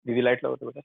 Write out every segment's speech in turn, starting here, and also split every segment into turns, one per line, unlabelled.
दिदी लाइट लावतो बेटा.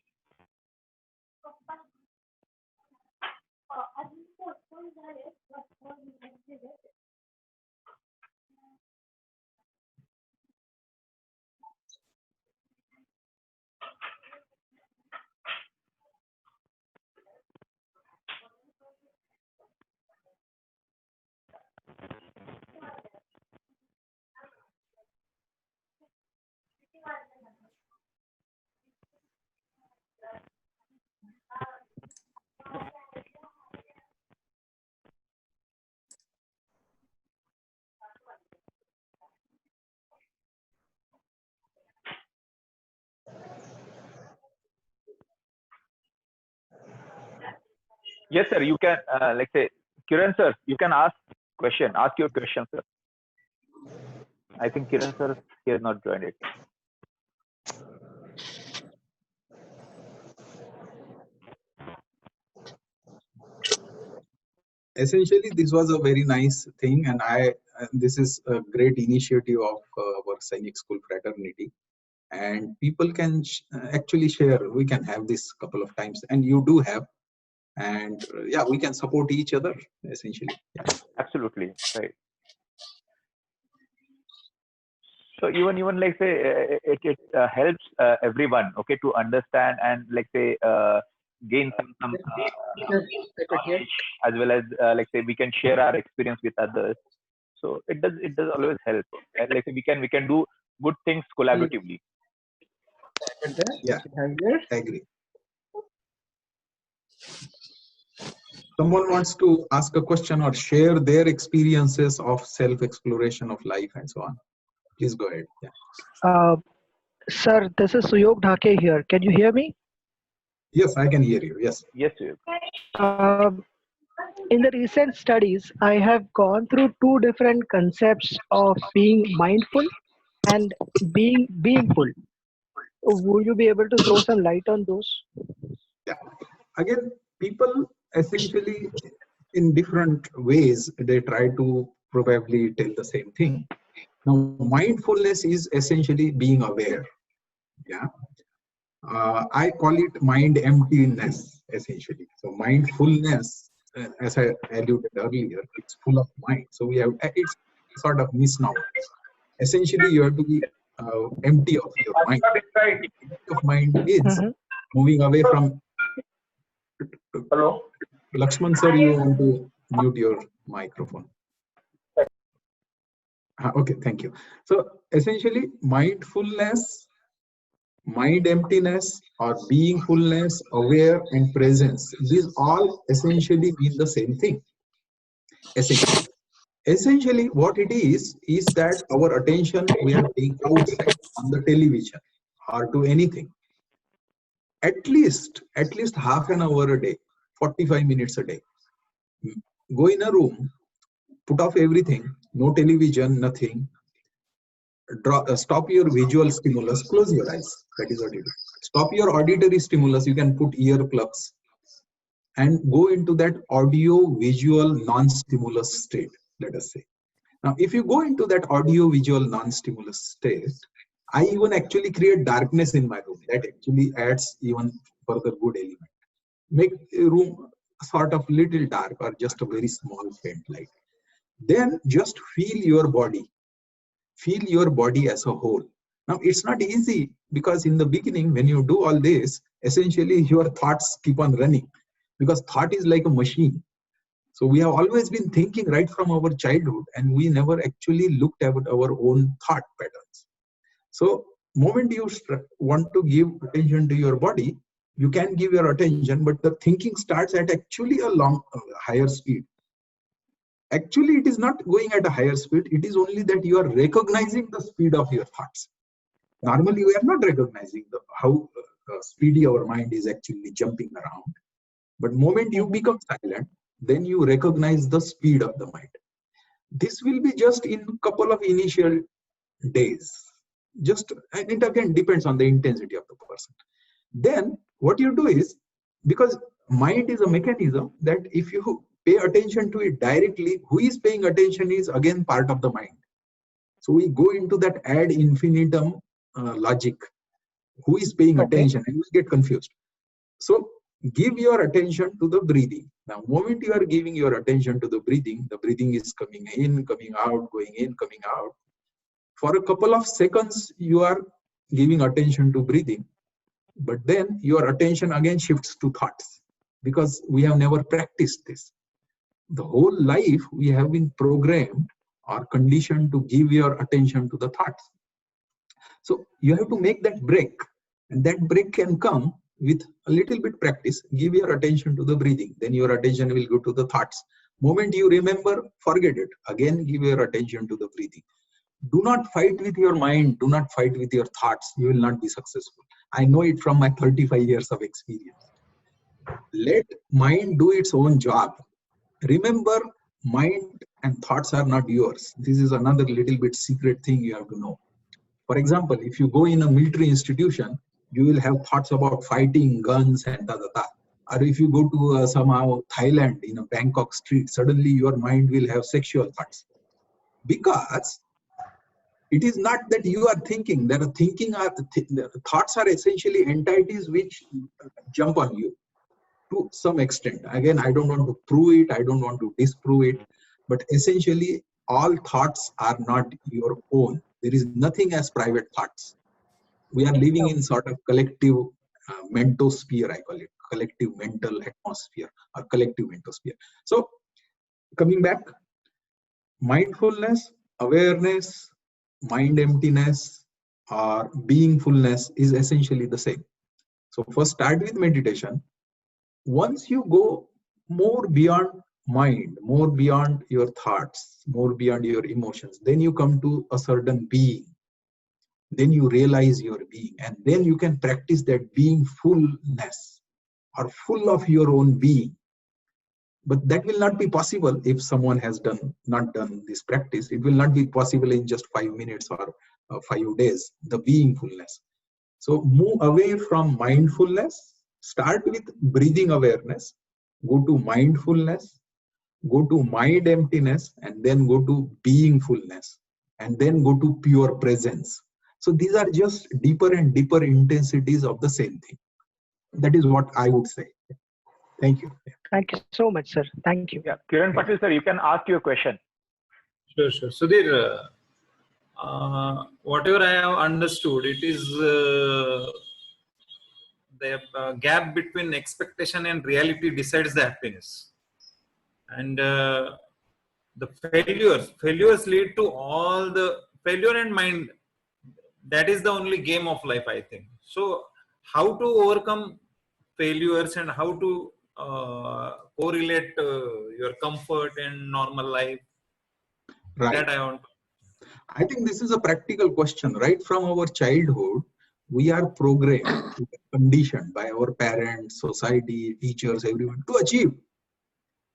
Yes, sir. You can, like say, Kiran sir, you can ask question. Ask your question, sir. I think Kiran sir he has not joined it.
Essentially, this was a very nice thing, and this is a great initiative of our Sainik School fraternity, and people can actually share. We can have this couple of times, and you do have, and yeah, we can support each other essentially. Yeah.
Absolutely right. So even like say it helps everyone, okay, to understand and like say gain some knowledge, as well as like say we can share our experience with others. So it does always help, and like say we can do good things collaboratively.
Yeah, I agree. Someone wants to ask a question or share their experiences of self-exploration of life and so on. Please go ahead. Yeah.
Sir, this is Suyog Dhake here. Can you hear me?
Yes, I can hear you. Yes.
Yes, sir.
In the recent studies, I have gone through two different concepts of being mindful and being beingful. Would you be able to throw some light on those?
Yeah. Again, people essentially in different ways they try to probably tell the same thing. Now, mindfulness is essentially being aware. Yeah. I call it mind emptiness essentially. So mindfulness, as I alluded earlier, it's full of mind. So we have it's sort of misnomer. Essentially, you have to be empty of your mind. Empty of mind is moving away from.
Hello.
Lakshman sir, you want to mute your microphone. Okay, thank you. So essentially, mindfulness, mind emptiness, or beingfulness, aware, and presence, these all essentially mean the same thing. Essentially, what it is that our attention we are paying outside on the television or to anything. At least half an hour a day, 45 minutes a day. Go in a room, put off everything, no television, nothing. Stop your visual stimulus, close your eyes. That is what you do. Stop your auditory stimulus, you can put earplugs and go into that audio visual non-stimulus state, let us say. Now, if you go into that audio visual non-stimulus state, I even actually create darkness in my room. That actually adds even further good element. Make a room sort of little dark or just a very small faint light. Then just feel your body. Feel your body as a whole. Now, it's not easy because in the beginning, when you do all this, essentially your thoughts keep on running because thought is like a machine. So we have always been thinking right from our childhood and we never actually looked at our own thought patterns. So moment you want to give attention to your body, you can give your attention, but the thinking starts at actually a higher speed. Actually, it is not going at a higher speed. It is only that you are recognizing the speed of your thoughts. Normally, we are not recognizing how speedy our mind is actually jumping around. But moment you become silent, then you recognize the speed of the mind. This will be just in a couple of initial days. And it again depends on the intensity of the person. Then what you do is, because mind is a mechanism that if you pay attention to it directly, who is paying attention is again part of the mind. So we go into that ad infinitum logic. who is paying
Okay.
attention, and you will get confused. So give your attention to the breathing. Now, moment you are giving your attention to the breathing is coming in, coming out, going in, coming out. For a couple of seconds, you are giving attention to breathing, but then your attention again shifts to thoughts, because we have never practiced this. The whole life we have been programmed or conditioned to give your attention to the thoughts. So you have to make that break, and that break can come with a little bit practice. Give your attention to the breathing, then your attention will go to the thoughts. Moment you remember, forget it. Again, give your attention to the breathing. Do not fight with your mind. Do not fight with your thoughts. You will not be successful. I know it from my 35 years of experience. Let mind do its own job. Remember, mind and thoughts are not yours. This is another little bit secret thing you have to know. For example, if you go in a military institution, you will have thoughts about fighting, guns, and da. Or if you go to somehow Thailand in a Bangkok street, suddenly your mind will have sexual thoughts. Because it is not that you are thinking. There are the thoughts are essentially entities which jump on you to some extent. Again, I don't want to prove it. I don't want to disprove it. But essentially, all thoughts are not your own. There is nothing as private thoughts. We are living in sort of collective mentosphere, I call it, collective mental atmosphere or collective mentosphere. So coming back, mindfulness, awareness, mind emptiness, or beingfulness is essentially the same. So first start with meditation. Once you go more beyond mind, more beyond your thoughts, more beyond your emotions, then you come to a certain being. Then you realize your being, and then you can practice that being fullness or full of your own being. But that will not be possible if someone has not done this practice. It will not be possible in just 5 minutes or 5 days, the beingfulness. So move away from mindfulness, start with breathing awareness, go to mindfulness, go to mind emptiness, and then go to beingfulness, and then go to pure presence. So these are just deeper and deeper intensities of the same thing. That is what I would say. Thank you.
Thank you so much, sir. Thank you.
Yeah, Kiran Patil sir, you can ask your question.
Sure. Sudhir, whatever I have understood, it is the gap between expectation and reality decides the happiness. And the failures lead to all the failure and mind. That is the only game of life, I think. So how to overcome failures and how to correlate your comfort and normal life?
Right.
That I want.
I think this is a practical question. Right from our childhood, we are programmed, conditioned by our parents, society, teachers, everyone to achieve.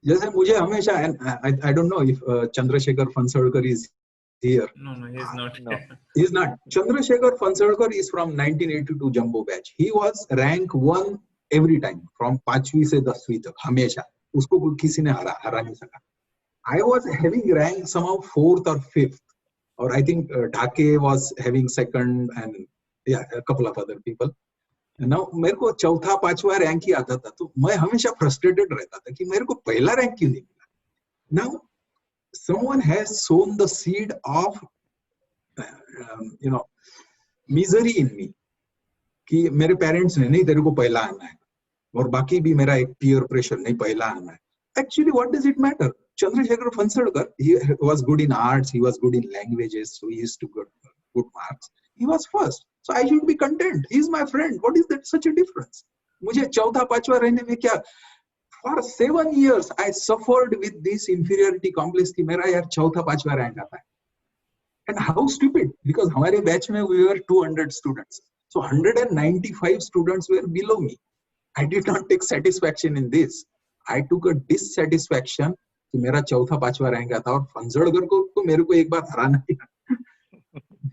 जैसे मुझे हमेशा, and I don't know if Chandrasekhar Phansalkar is here.
No, he is not.
No.
He is not. Chandrasekhar Phansalkar is from 1982 Jumbo batch. He was rank 1 every time from 5वीं से 10वीं तक हमेशा. उसको किसी ने हरा नहीं सका. I was having rank somehow 4th or 5th, or I think Dhake was having 2nd, and yeah, a couple of other people. Now मेरे को चौथा पांचवा रैंक ही आता था, तो मैं हमेशा फ्रस्ट्रेटेड रहता था कि मेरे को पहला रैंक क्यों नहीं मिला. Now someone has sown the seed of misery in me कि मेरे पेरेंट्स ने नहीं तेरे को पहला आना है, और बाकी भी मेरा एक peer pressure नहीं पहला आना है. Actually, what does it matter? Chandrasekhar Phansalkar, he was good in arts, he was good in languages, so he used to get good marks. He was first, so I should be content. He is my friend. What is that such a difference? मुझे चौथा पांचवा रहने में क्या? For 7 years, I suffered with this inferiority complex कि मेरा यार चौथा पांचवा रैंक आता है. And how stupid, because हमारे बैच में we were 200 students, so 195 students were below me. I did not take satisfaction in this. I took a dissatisfaction कि मेरा चौथा पांचवा रैंक आता और फंसलकर को मेरे को एक बार हराना ही.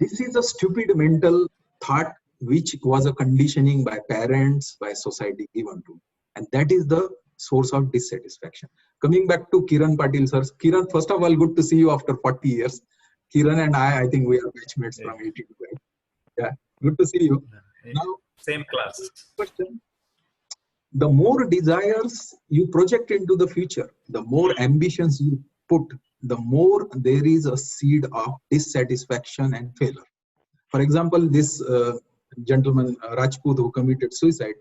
This is a stupid mental thought which was a conditioning by parents, by society given to, and that is the source of dissatisfaction. Coming back to Kiran Patil sir. Kiran, first of all, good to see you after 40 years. Kiran and I think we are batchmates from 82, right? Yeah, good to see you. Now,
same class.
question. The more desires you project into the future, the more ambitions you put, the more there is a seed of dissatisfaction and failure. For example, this gentleman Rajput who committed suicide,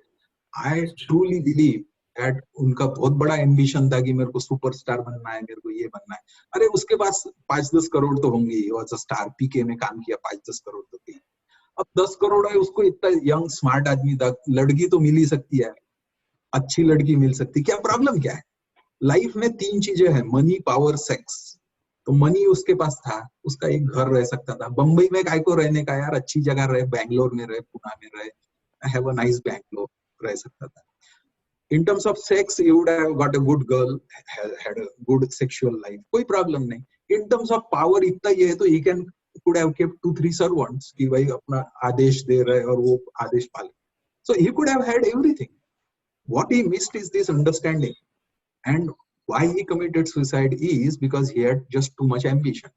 I truly believe that उनका बहुत बड़ा ambition था कि मेरे को superstar बनना है, मेरे को ये बनना है. अरे उसके पास 5-10 करोड़ तो होंगे. He was a star, PK में काम किया, 5-10 करोड़ तो थी. अब 10 करोड़ है, उसको इतना young smart आदमी था, लड़की तो मिल ही सकती है, अच्छी लड़की मिल सकती, क्या प्रॉब्लम क्या है? लाइफ में 3 चीजें हैं, मनी, पावर, सेक्स. तो मनी उसके पास था, उसका एक घर रह सकता था. बंबई में काय को रहने का यार, अच्छी जगह रहे, बैंगलोर में रहे, पुणे में रहे, हैव अ नाइस बैंगलोर, रह सकता था. In terms of sex, you would have got a good girl, had a good sexual life, कोई प्रॉब्लम नहीं. In terms of power, इतना ये है तो he could have kept 2-3 servants कि भाई अपना आदेश दे रहे और वो आदेश पाले. So he could have had everything. What he missed is this understanding, and why he committed suicide is because he had just too much ambition.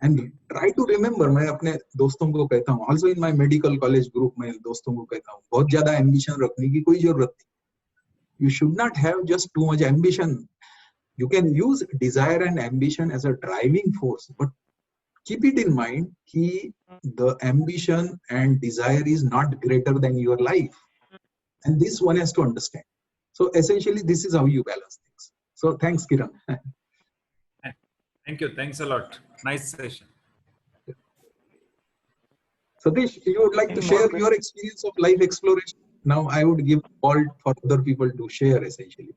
And try to remember, मैं अपने दोस्तों को कहता हूँ, also in my medical college group में दोस्तों को कहता हूँ, बहुत ज्यादा ambition रखने की कोई जरूरत नहीं. You should not have just too much ambition. You can use desire and ambition as a driving force, but keep it in mind that the ambition and desire is not greater than your life. And this one has to understand. So essentially, this is how you balance things. So thanks, Kiran.
Thank you. Thanks a lot. Nice session.
Satish, you would like to share your experience of life exploration? Now I would give call for other people to share essentially.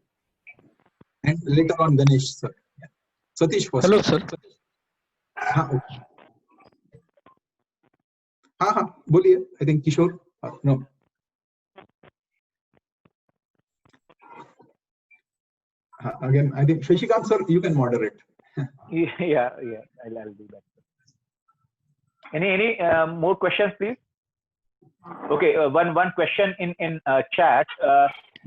And later on, Ganesh, sir. Yeah. Satish first.
Hello, sir.
हाँ, हाँ, बोलिए. I think Kishore. No. Again, I think Shashikant sir, you can moderate.
Yeah, I'll do that. Any more questions, please? Okay, one question in chat.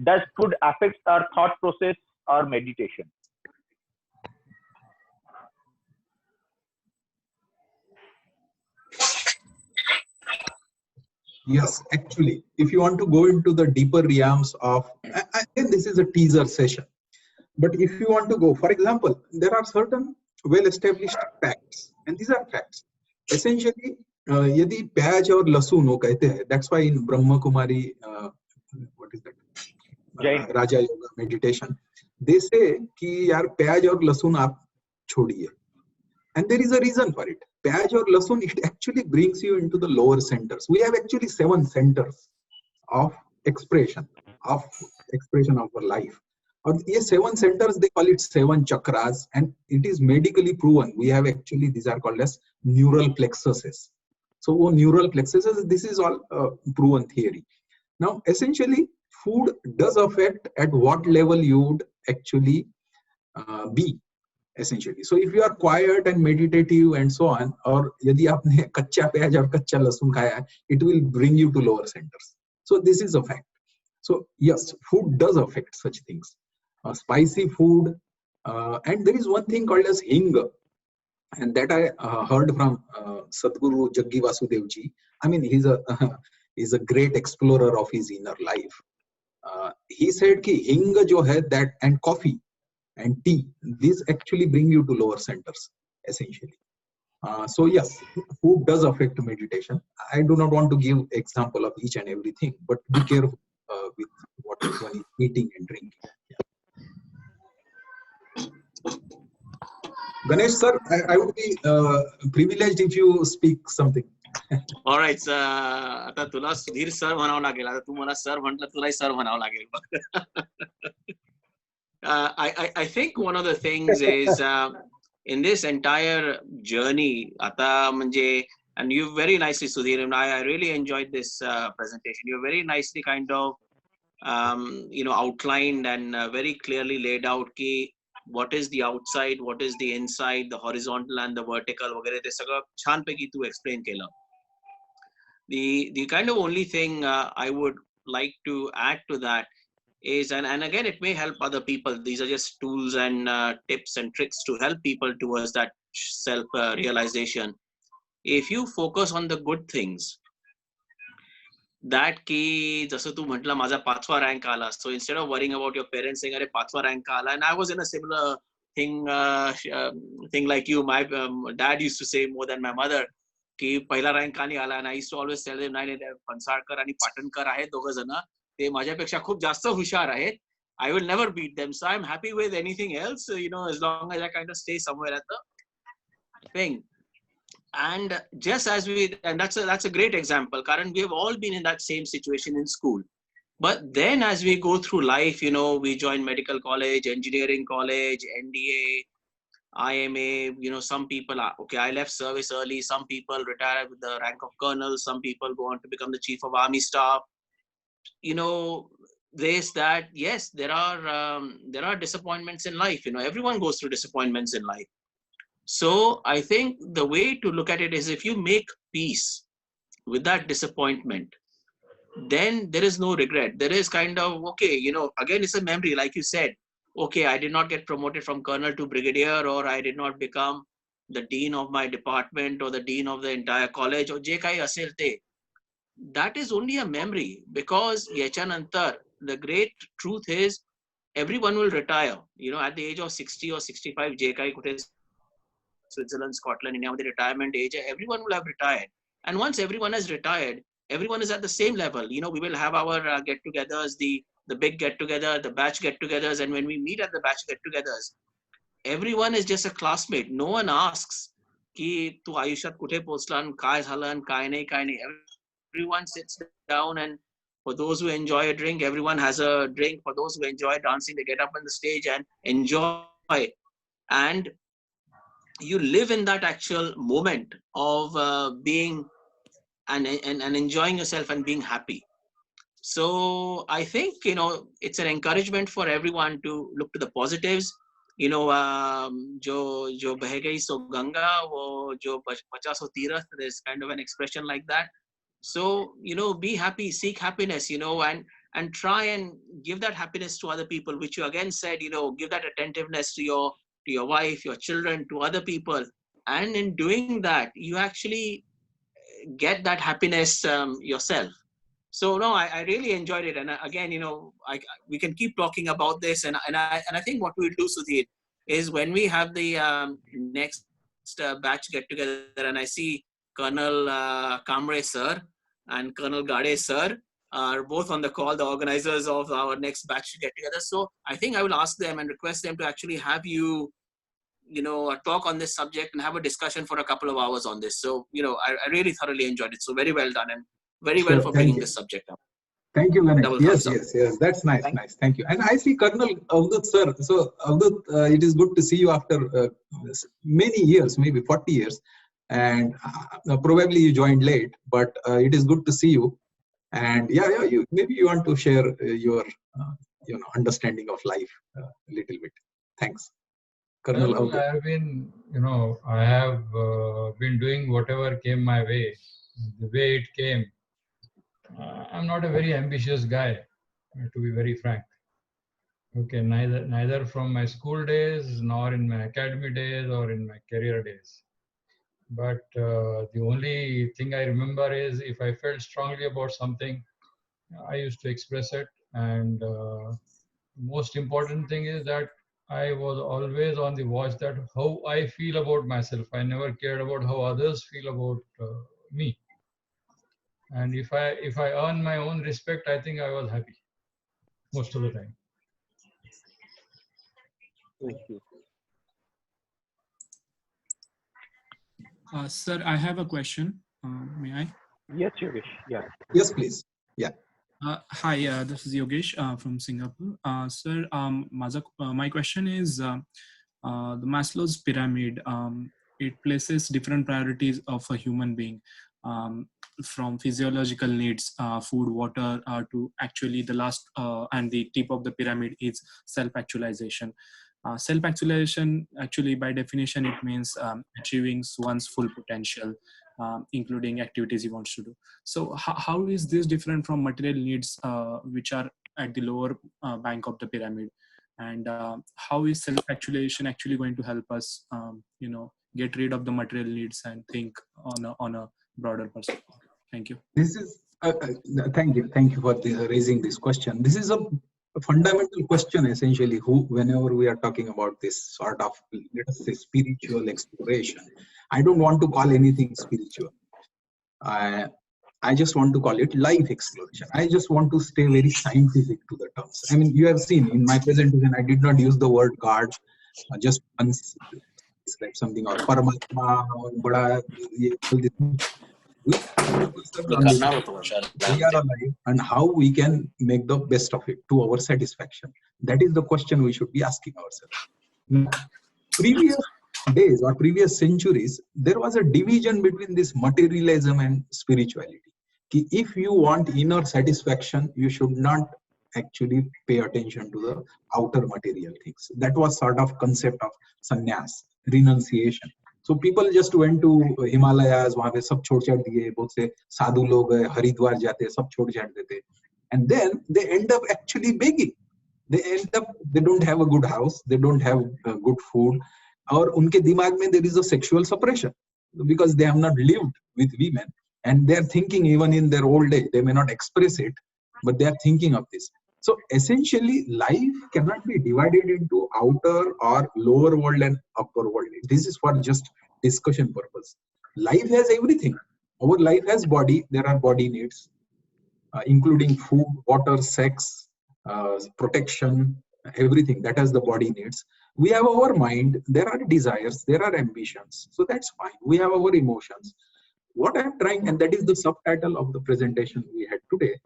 Does food affect our thought process or meditation?
Yes, actually, if you want to go into the deeper realms of, I think this is a teaser session. But if you want to go, for example, there are certain well-established facts, and these are facts. Essentially, यदि प्याज और लहसुन वो कहते हैं, that's why in Brahma Kumari, what is that? Raja Yoga meditation, they say कि यार प्याज और लहसुन आप छोड़िए. And there is a reason for it. Pyaj or lasun, it actually brings you into the lower centers. We have actually 7 centers of expression of our life. Or these 7 centers, they call it 7 chakras, and it is medically proven. We have actually, these are called as neural plexuses. So neural plexuses, this is all proven theory. Now, essentially, food does affect at what level you would actually be. Essentially, so if you are quiet and meditative and so on, or यदि आपने कच्चा प्याज और कच्चा लहसुन खाया है, it will bring you to lower centers. So this is a fact. So yes, food does affect such things. Spicy food, and there is one thing called as hing, and that I heard from Sadhguru Jaggi Vasudev ji. I mean, he's a great explorer of his inner life. He said कि hing जो है, that and coffee and tea, these actually bring you to lower centers essentially. So yes, food does affect meditation. I do not want to give example of each and everything, but be careful with what one is eating and drinking. Yeah. Ganesh sir, I would be privileged if you speak something.
All right, आता तुला Sudhir sir म्हणावं लागेल. आता तू मला sir म्हटलं, तुलाही sir म्हणावं लागेल. I think one of the things is in this entire journey, Ata manje, and you very nicely, Sudhir, and I really enjoyed this presentation. You very nicely kind of outlined and very clearly laid out ki what is the outside, what is the inside, the horizontal and the vertical. वगैरे ते सगळं छानपैकी तू explain केलं. The kind of only thing I would like to add to that is, and again, it may help other people. These are just tools and tips and tricks to help people towards that self realization. If you focus on the good things, that की जसं तू म्हटलं माझा 5वा rank आला. So instead of worrying about your parents saying अरे 5वा rank आला, and I was in a similar thing like you. My dad used to say more than my mother की पहिला रँक का नाही आला, and I used to always tell them नाही फणसाळकर आणि पाटणकर आहेत दोघं जण, ते माझ्यापेक्षा खूप जास्त हुशार आहेत. I will never beat them. So I'm happy with anything else, as long as I kind of stay somewhere at the thing. And just as and that's a great example, Karan, we've all been in that same situation in school. But then as we go through life, we join medical college, engineering college, NDA, IMA, some people are, okay, I left service early. Some people retire with the rank of colonel. Some people go on to become the chief of army staff. This, that, yes, there are disappointments in life. Everyone goes through disappointments in life. So I think the way to look at it is, if you make peace with that disappointment, then there is no regret. There is kind of, okay, again, it's a memory, like you said. Okay, I did not get promoted from colonel to brigadier, or I did not become the dean of my department or the dean of the entire college, or je kai asel te. That is only a memory, because yachanantar, the great truth is, everyone will retire. At the age of 60 or 65, je kai kute Switzerland, Scotland, India, the retirement age, everyone will have retired. And once everyone has retired, everyone is at the same level. We will have our get-togethers, the big get-together, the batch get-togethers. And when we meet at the batch get-togethers, everyone is just a classmate. No one asks, ki tu Ayushat kuthe pochlan, kai halan, kai nahi. Everyone sits down, and for those who enjoy a drink, everyone has a drink. For those who enjoy dancing, they get up on the stage and enjoy. And you live in that actual moment of being and enjoying yourself and being happy. So I think, it's an encouragement for everyone to look to the positives. Jo beh gayi so Ganga, wo jo bacha so Tirath, there's kind of an expression like that. So, be happy, seek happiness, and try and give that happiness to other people, which you again said, give that attentiveness to your wife, your children, to other people. And in doing that, you actually get that happiness yourself. So no, I really enjoyed it. And again, we can keep talking about this. And I think what we'll do, Sudhir, is when we have the next batch get together, and I see Colonel Kamre sir and Colonel Gade sir are both on the call, the organizers of our next batch get together. So I think I will ask them and request them to actually have you, talk on this subject and have a discussion for a couple of hours on this. So, I really thoroughly enjoyed it. So very well done, and very well for bringing this subject up.
Thank you, Ganesh.
Double
Yes,
thumbs
yes. That's nice, nice. Thank you. And I see Colonel Avdut sir. So Avdut, it is good to see you after many years, maybe 40 years. And probably you joined late, but it is good to see you. And maybe you want to share your understanding of life a little bit. Thanks. Colonel
Well,
Avdut.
I have been, I have been doing whatever came my way, the way it came. I'm not a very ambitious guy, to be very frank. Okay, neither from my school days, nor in my academy days, or in my career days. But the only thing I remember is, if I felt strongly about something, I used to express it. And most important thing is that I was always on the watch that how I feel about myself. I never cared about how others feel about me. And if I earn my own respect, I think I was happy most of the time.
Thank you.
Sir, I have a question. May I?
Yes, Yogesh. Yeah.
Yes, please. Yeah.
Hi, this is Yogesh from Singapore. Sir, my question is, the Maslow's pyramid, it places different priorities of a human being, from physiological needs, food, water, to actually the last and the tip of the pyramid is self-actualization. Self-actualization, actually, by definition, it means achieving one's full potential, including activities he wants to do. So how is this different from material needs, which are at the lower bank of the pyramid? And how is self-actualization actually going to help us, get rid of the material needs and think on a broader perspective? Thank you.
This is Thank you for raising this question. This is a fundamental question, essentially. Whenever we are talking about this sort of, let us say, spiritual exploration, I don't want to call anything spiritual. I just want to call it life exploration. I just want to stay very scientific to the terms. I mean, you have seen in my presentation, I did not use the word God, just once describe something, or Paramatma, or Bada, all this. We are alive, and how we can make the best of it to our satisfaction. That is the question we should be asking ourselves. Previous days or previous centuries, there was a division between this materialism and spirituality. If you want inner satisfaction, you should not actually pay attention to the outer material things. That was sort of concept of sannyas, renunciation. So people just went to Himalayas, वहाँ पे सब छोड़ छाड़ दिए, बहुत से साधु लोग हरिद्वार जाते, सब छोड़ छाड़ देते, and then they end up actually begging. They don't have a good house, they don't have good food, और उनके दिमाग में there is a sexual suppression because they have not lived with women, and they are thinking even in their old age, they may not express it, but they are thinking of this. So essentially, life cannot be divided into outer or lower world and upper world. This is for just discussion purpose. Life has everything. Our life has body. There are body needs, including food, water, sex, protection, everything that has the body needs. We have our mind. There are desires. There are ambitions. So that's fine. We have our emotions. What I'm trying, and that is the subtitle of the presentation we had today,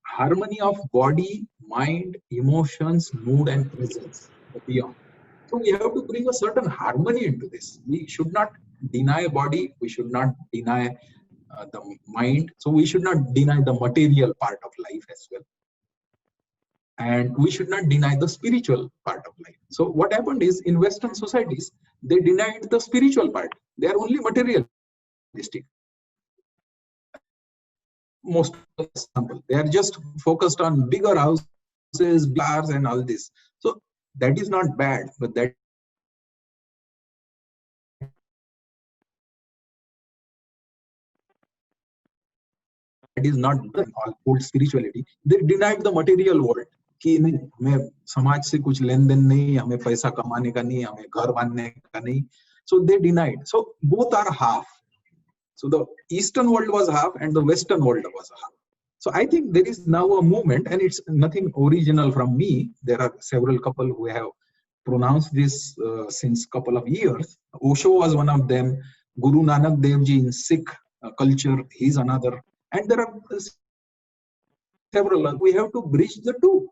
harmony of body, mind, emotions, mood, and presence, beyond. So we have to bring a certain harmony into this. We should not deny body. We should not deny the mind. So we should not deny the material part of life as well. And we should not deny the spiritual part of life. So what happened is, in Western societies, they denied the spiritual part. They are only materialistic. Most of the example, they are just focused on bigger houses, cars, and all this. So that is not bad, but that is not all old spirituality. They denied the material world. कि नहीं, मैं समाज से कुछ लेन then नहीं, हमें पैसा कमाने का नहीं, हमें घर बांधने का नहीं. So they denied. So both are half. So the Eastern world was half and the Western world was half. So I think there is now a movement, and it's nothing original from me. There are several couple who have pronounced this since couple of years. Osho was one of them. Guru Nanak Dev Ji in Sikh culture, he's another. And there are several. We have to bridge the two.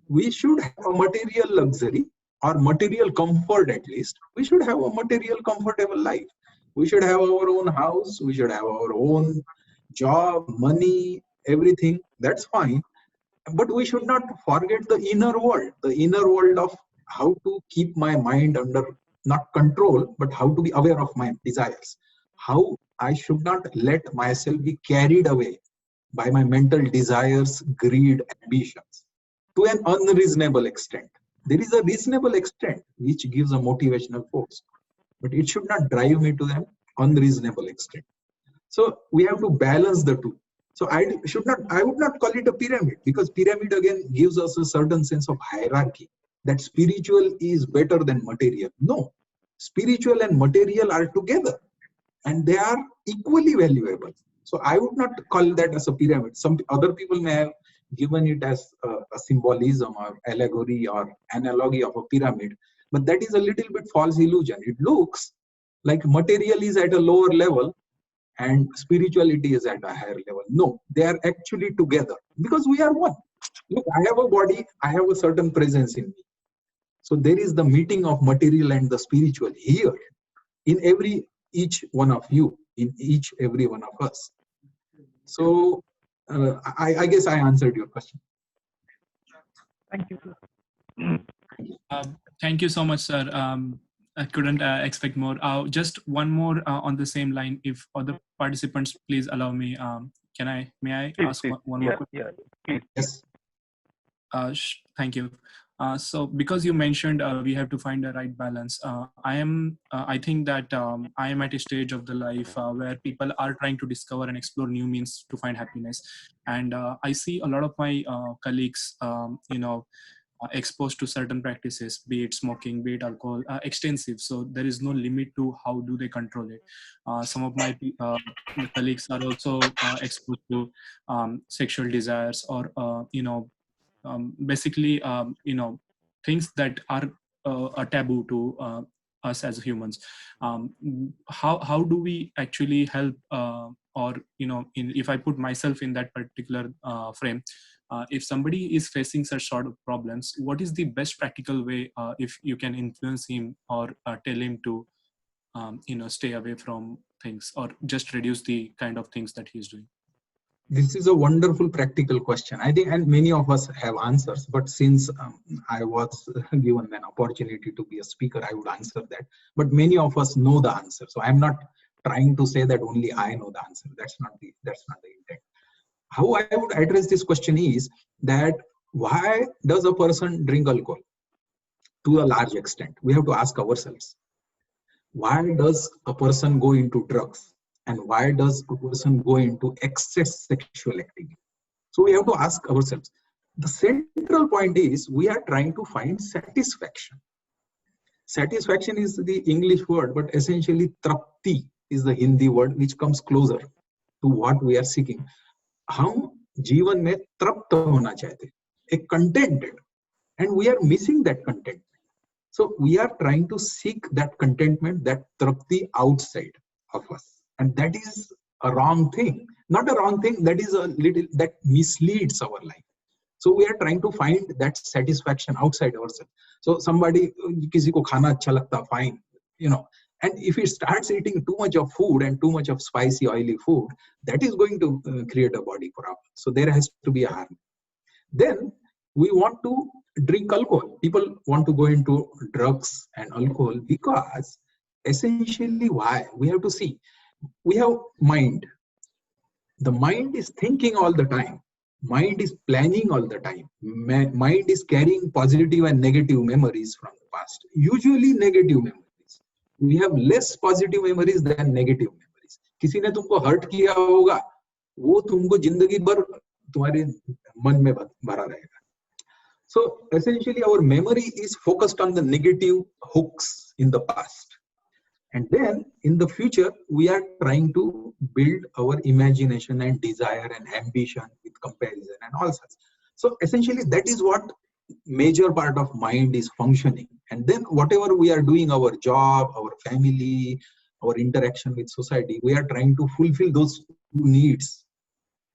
We should have a material luxury or material comfort at least. We should have a material comfortable life. We should have our own house. We should have our own job, money, everything. That's fine. But we should not forget the inner world of how to keep my mind under, not control, but how to be aware of my desires. How I should not let myself be carried away by my mental desires, greed, ambitions to an unreasonable extent. There is a reasonable extent which gives a motivational force, but it should not drive me to an unreasonable extent. So we have to balance the two. So I would not call it a pyramid, because pyramid again gives us a certain sense of hierarchy, that spiritual is better than material. No, spiritual and material are together and they are equally valuable. So I would not call that as a pyramid. Some other people may have given it as a symbolism or allegory or analogy of a pyramid, but that is a little bit false illusion. It looks like material is at a lower level and spirituality is at a higher level. No, they are actually together because we are one. Look, I have a body, I have a certain presence in me. So there is the meeting of material and the spiritual here in each one of you, in every one of us. So I guess I answered your question.
Thank you.
Thank you so much, sir. I couldn't expect more. Just one more on the same line. If other participants please allow me, may I ask one more question?
Yeah, please.
Yes.
Thank you. So because you mentioned we have to find the right balance, I think that I am at a stage of the life where people are trying to discover and explore new means to find happiness. And I see a lot of my colleagues, exposed to certain practices, be it smoking, be it alcohol, extensive. So there is no limit to how do they control it. Some of my colleagues are also exposed to sexual desires, or basically things that are a taboo to us as humans. How do we actually help, or if I put myself in that particular frame, if somebody is facing such sort of problems, what is the best practical way, if you can influence him or tell him to stay away from things, or just reduce the kind of things that he's doing?
This is a wonderful practical question, I think, and many of us have answers. But since I was given an opportunity to be a speaker, I would answer that. But many of us know the answer, so I'm not trying to say that only I know the answer. That's not the intent. How I would address this question is that why does a person drink alcohol? To a large extent, we have to ask ourselves, why does a person go into drugs? And why does a person go into excess sexual activity? So we have to ask ourselves. The central point is we are trying to find satisfaction. Satisfaction is the English word, but essentially trapti is the Hindi word, which comes closer to what we are seeking. हम जीवन में तृप्त होना चाहते, a contented, and we are missing that contentment. So we are trying to seek that contentment, that trapti outside of us. And that is a wrong thing. Not a wrong thing, that is a little, that misleads our life. So we are trying to find that satisfaction outside ourselves. So somebody, किसी को खाना अच्छा लगता, fine, and if he starts eating too much of food and too much of spicy, oily food, that is going to create a body problem. So there has to be a harmony. Then we want to drink alcohol. People want to go into drugs and alcohol because essentially why? We have to see. We have mind. The mind is thinking all the time. Mind is planning all the time. Mind is carrying positive and negative memories from the past. Usually negative memories. We have less positive memories than negative memories. किसी ने तुमको hurt किया होगा, वो तुमको जिंदगी भर तुम्हारे मन में भरा रहेगा. So essentially our memory is focused on the negative hooks in the past. And then in the future, we are trying to build our imagination and desire and ambition with comparison and all such. So essentially that is what major part of mind is functioning. And then whatever we are doing, our job, our family, our interaction with society, we are trying to fulfill those needs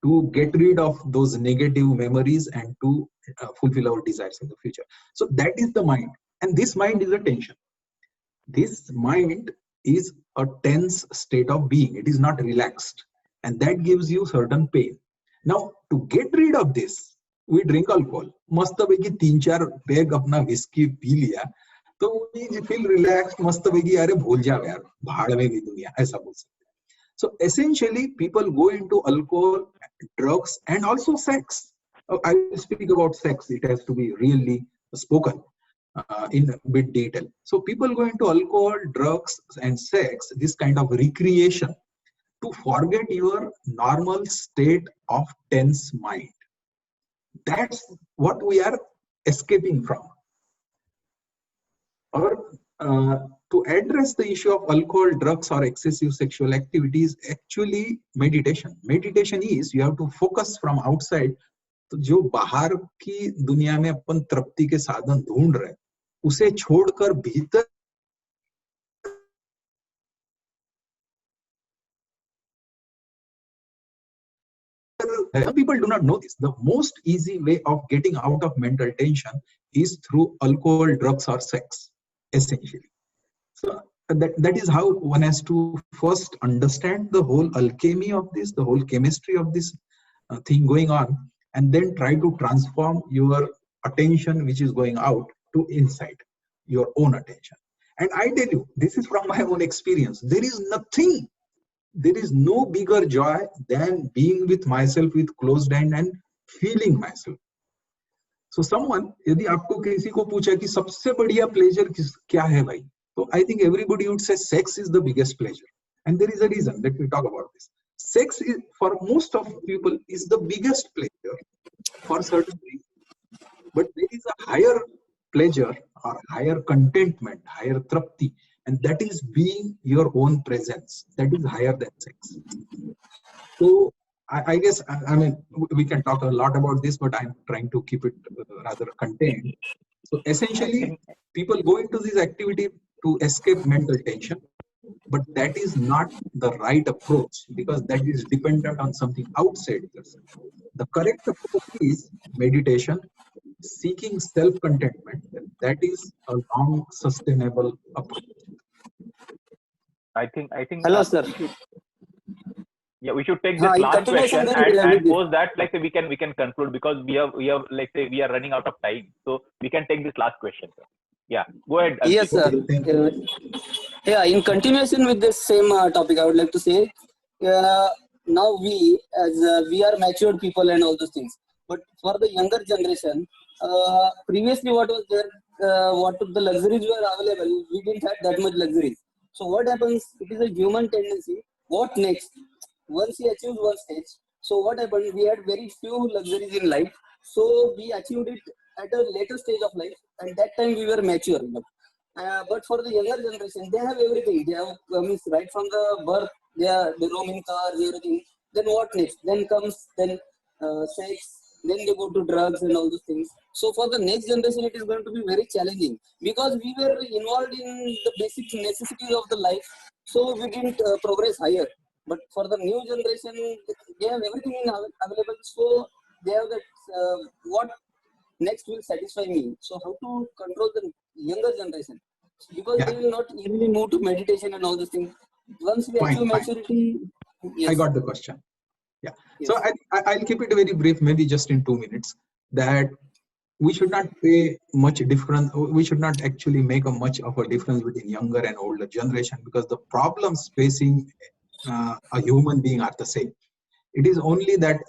to get rid of those negative memories and to fulfill our desires in the future. So that is the mind. And this mind is a tension. This mind is a tense state of being. It is not relaxed. And that gives you certain pain. Now, to get rid of this, we drink alcohol. मस्त पैकी 3-4 peg अपना whiskey P लिया, तो we feel relaxed. मस्त पैकी अरे भूल जाओ यार, भाड़ में गई दुनिया, ऐसा बोल सकते हैं. So essentially, people go into alcohol, drugs, and also sex. I will speak about sex. It has to be really spoken in a bit detail. So people go into alcohol, drugs, and sex, this kind of recreation, to forget your normal state of tense mind. That's what we are escaping from. Or to address the issue of alcohol, drugs, or excessive sexual activity is actually meditation. Meditation is you have to focus from outside. तो जो बाहर की दुनिया में अपन तृप्ति के साधन ढूंढ रहे, उसे छोड़कर भीतर some people do not know this. The most easy way of getting out of mental tension is through alcohol, drugs, or sex, essentially. So that is how one has to first understand the whole alchemy of this, the whole chemistry of this thing going on, and then try to transform your attention, which is going out, to inside, your own attention. And I tell you, this is from my own experience. There is nothing, there is no bigger joy than being with myself with closed hand and feeling myself. So someone, यदि आपको किसी को पूछा कि सबसे बढ़िया pleasure क्या है भाई, तो I think everybody would say sex is the biggest pleasure, and there is a reason. Let me talk about this. Sex is, for most of people, is the biggest pleasure for certain reasons, but there is a higher pleasure or higher contentment, higher trapti, and that is being your own presence. That is higher than sex. So I guess, I mean, we can talk a lot about this, but I'm trying to keep it rather contained. So essentially, people go into this activity to escape mental tension, but that is not the right approach, because that is dependent on something outside yourself. The correct approach is meditation, seeking self-contentment. That is a long, sustainable approach.
I think.
Hello, sir.
Yeah, we should take this
In
last
continuation,
question
then we'll
and
have this.
post that, like, we can conclude, because we have like, say, we are running out of time, so we can take this last question, sir. Yeah, go ahead.
Yes, sir.
Thank you.
Yeah, in continuation with this same topic, I would like to say, now we, as we are matured people and all those things, but for the younger generation, previously what was there, what the luxuries were available, we didn't have that much luxuries. So what happens, it is a human tendency, what next? Once he achieves one stage, so what happened, we had very few luxuries in life, so we achieved it at a later stage of life, and that time we were mature enough. But for the younger generation, they have everything. They have means right from the birth, they roam in cars, everything. Then what next? Then comes sex. Then they go to drugs and all those things. So for the next generation, it is going to be very challenging, because we were involved in the basic necessities of the life, so we didn't progress higher. But for the new generation, they have everything available, so they have that what next will satisfy me. So how to control the younger generation? Because
Yeah.
they will not easily move to meditation and all these things. Once we
Fine,
achieve
fine.
maturity, yes.
I got the question. Yeah.
Yes.
So I'll keep it very brief, maybe just in 2 minutes, that we should not pay much difference. We should not actually make a much of a difference between younger and older generation, because the problems facing a human being are the same. It is only that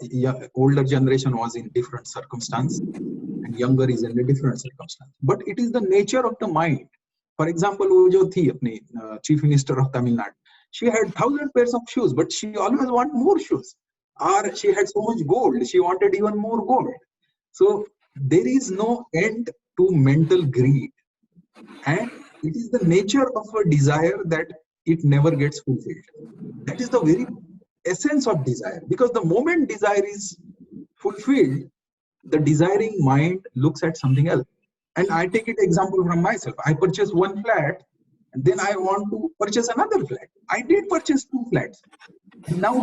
older generation was in different circumstance and younger is in a different circumstance. But it is the nature of the mind. For example, wo jo thi apni Chief Minister of Tamil Nadu, she had 1,000 pairs of shoes, but she always wanted more shoes. Or she had so much gold, she wanted even more gold. So there is no end to mental greed, and it is the nature of a desire that it never gets fulfilled. That is the very essence of desire, because the moment desire is fulfilled, the desiring mind looks at something else. And I take it example from myself. I purchased one flat, and then I want to purchase another flat. I did purchase 2 flats, and now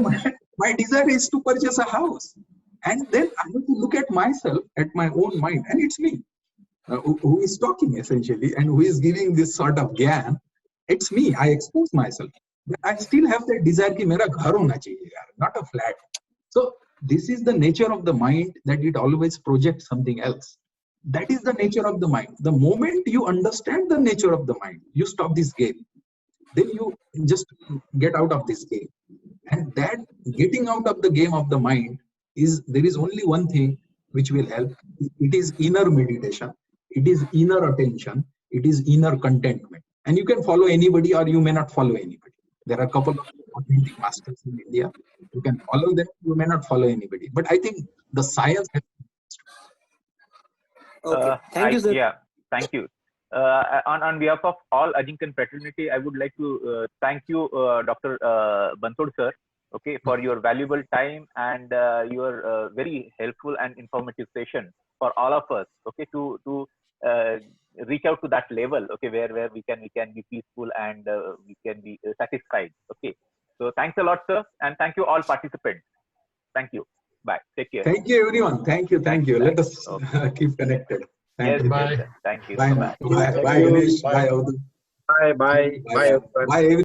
my desire is to purchase a house. And then I have to look at myself, at my own mind, and it's me who is talking essentially, and who is giving this sort of gyan. It's me. I expose myself. But I still have that desire ki mera ghar hona chahiye yaar, not a flat. So this is the nature of the mind, that it always projects something else. That is the nature of the mind. The moment you understand the nature of the mind, you stop this game. Then you just get out of this game. And that getting out of the game of the mind is, there is only one thing which will help. It is inner meditation. It is inner attention. It is inner contentment. And you can follow anybody, or you may not follow anybody. There are a couple of authentic masters in India. You can follow them, you may not follow anybody. But I think the science has.
Okay. Thank you, sir.
Yeah, thank you. On behalf of all Ajinkyan fraternity, I would like to thank you, Dr. Bansod sir, okay, for your valuable time and your very helpful and informative session for all of us, okay, to reach out to that level, okay, where we can be peaceful and we can be satisfied, okay. So thanks a lot, sir, and thank you all participants. Thank you. Bye. Take care.
Thank you, everyone. Thank you. Let us keep connected.
Yes,
Bye.
yes, sir. Thank you.
Bye.
Bye.
Bye, Ganesh. Bye, Avadut.
Bye.
Bye, everyone.